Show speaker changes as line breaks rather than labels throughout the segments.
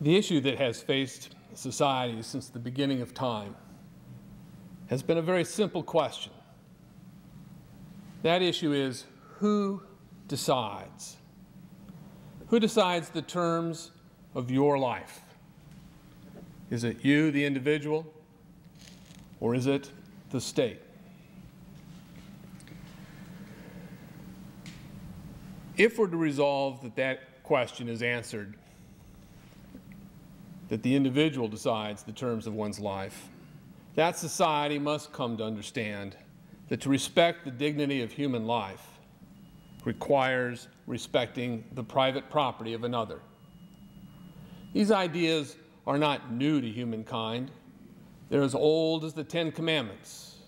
The issue that has faced society since the beginning of time has been a very simple question. That issue is, who decides? Who decides the terms of your life? Is it you, the individual, or is it the state? If we're to resolve that that question is answered, that the individual decides the terms of one's life, that society must come to understand that to respect the dignity of human life requires respecting the private property of another. These ideas are not new to humankind. They're as old as the Ten Commandments,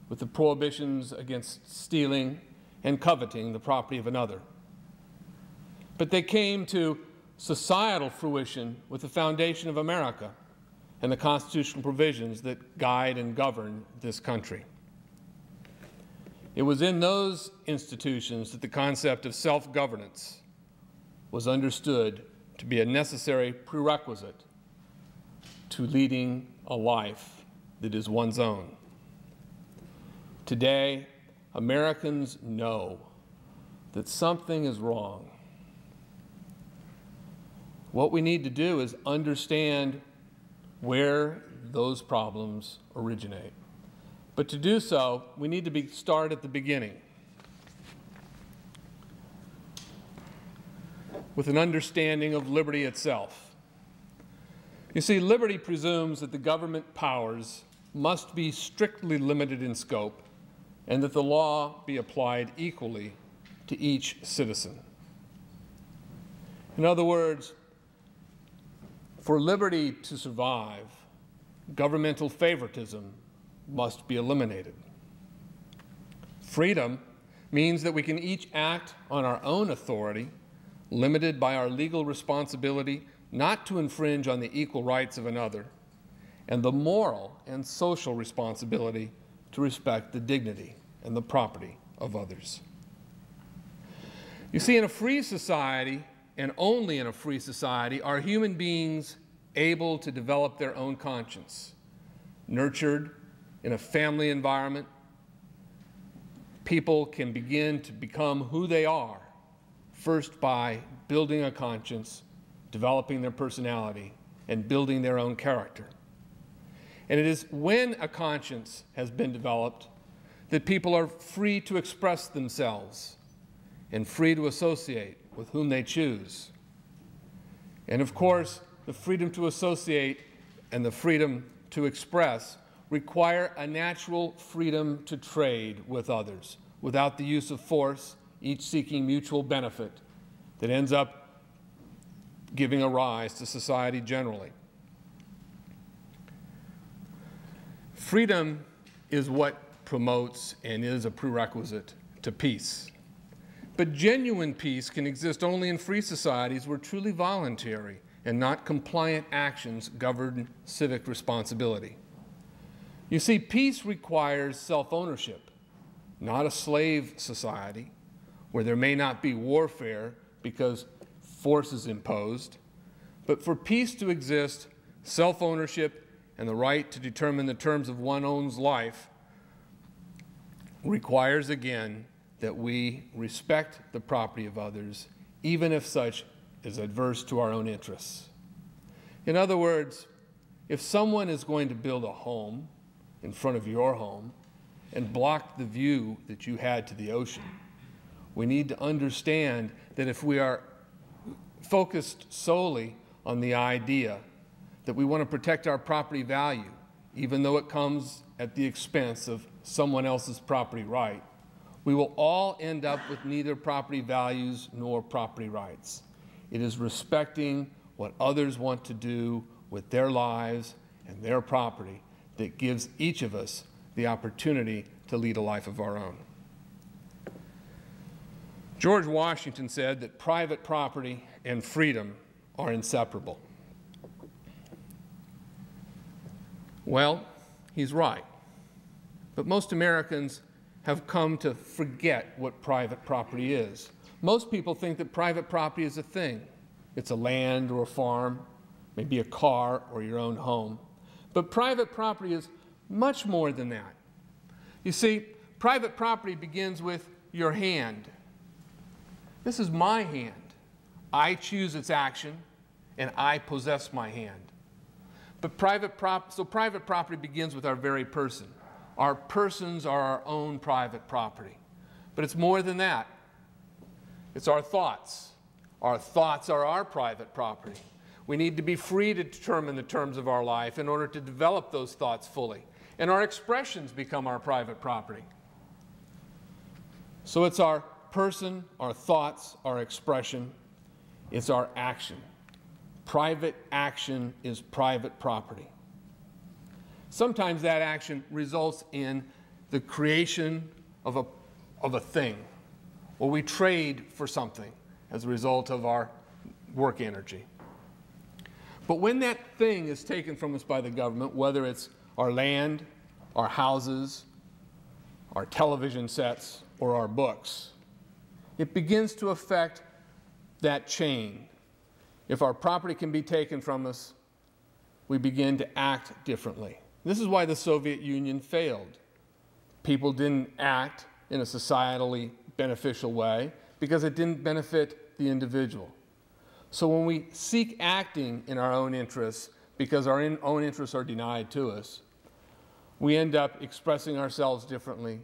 with the prohibitions against stealing and coveting the property of another. But they came to societal fruition with the foundation of America and the constitutional provisions that guide and govern this country. It was in those institutions that the concept of self-governance was understood to be a necessary prerequisite to leading a life that is one's own. Today, Americans know that something is wrong. What we need to do is understand where those problems originate. But to do so, we need to start at the beginning with an understanding of liberty itself. You see, liberty presumes that the government powers must be strictly limited in scope and that the law be applied equally to each citizen. In other words, for liberty to survive, governmental favoritism must be eliminated. Freedom means that we can each act on our own authority, limited by our legal responsibility not to infringe on the equal rights of another, and the moral and social responsibility to respect the dignity and the property of others. You see, in a free society, and only in a free society, are human beings able to develop their own conscience. Nurtured in a family environment, people can begin to become who they are, first by building a conscience, developing their personality, and building their own character. And it is when a conscience has been developed that people are free to express themselves and free to associate with whom they choose. And of course, the freedom to associate and the freedom to express require a natural freedom to trade with others without the use of force, each seeking mutual benefit that ends up giving a rise to society generally. Freedom is what promotes and is a prerequisite to peace. But genuine peace can exist only in free societies where truly voluntary and not compliant actions govern civic responsibility. You see, peace requires self-ownership, not a slave society where there may not be warfare because force is imposed. But for peace to exist, self-ownership and the right to determine the terms of one's own life requires, again, that we respect the property of others, even if such is adverse to our own interests. In other words, if someone is going to build a home in front of your home and block the view that you had to the ocean, we need to understand that if we are focused solely on the idea that we want to protect our property value, even though it comes at the expense of someone else's property right, we will all end up with neither property values nor property rights. It is respecting what others want to do with their lives and their property that gives each of us the opportunity to lead a life of our own. George Washington said that private property and freedom are inseparable. Well, he's right. But most Americans have come to forget what private property is. Most people think that private property is a thing. It's a land or a farm, maybe a car or your own home. But private property is much more than that. You see, private property begins with your hand. This is my hand. I choose its action, and I possess my hand. But private property begins with our very person. Our persons are our own private property. But it's more than that. It's our thoughts. Our thoughts are our private property. We need to be free to determine the terms of our life in order to develop those thoughts fully. And our expressions become our private property. So it's our person, our thoughts, our expression. It's our action. Private action is private property. Sometimes that action results in the creation of a thing, or we trade for something as a result of our work energy. But when that thing is taken from us by the government, whether it's our land, our houses, our television sets, or our books, it begins to affect that chain. If our property can be taken from us, we begin to act differently. This is why the Soviet Union failed. People didn't act in a societally beneficial way because it didn't benefit the individual. So when we seek acting in our own interests because our own interests are denied to us, we end up expressing ourselves differently,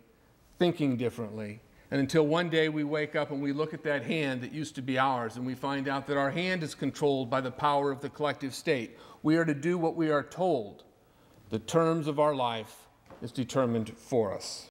thinking differently, and until one day we wake up and we look at that hand that used to be ours and we find out that our hand is controlled by the power of the collective state. We are to do what we are told. The terms of our life is determined for us.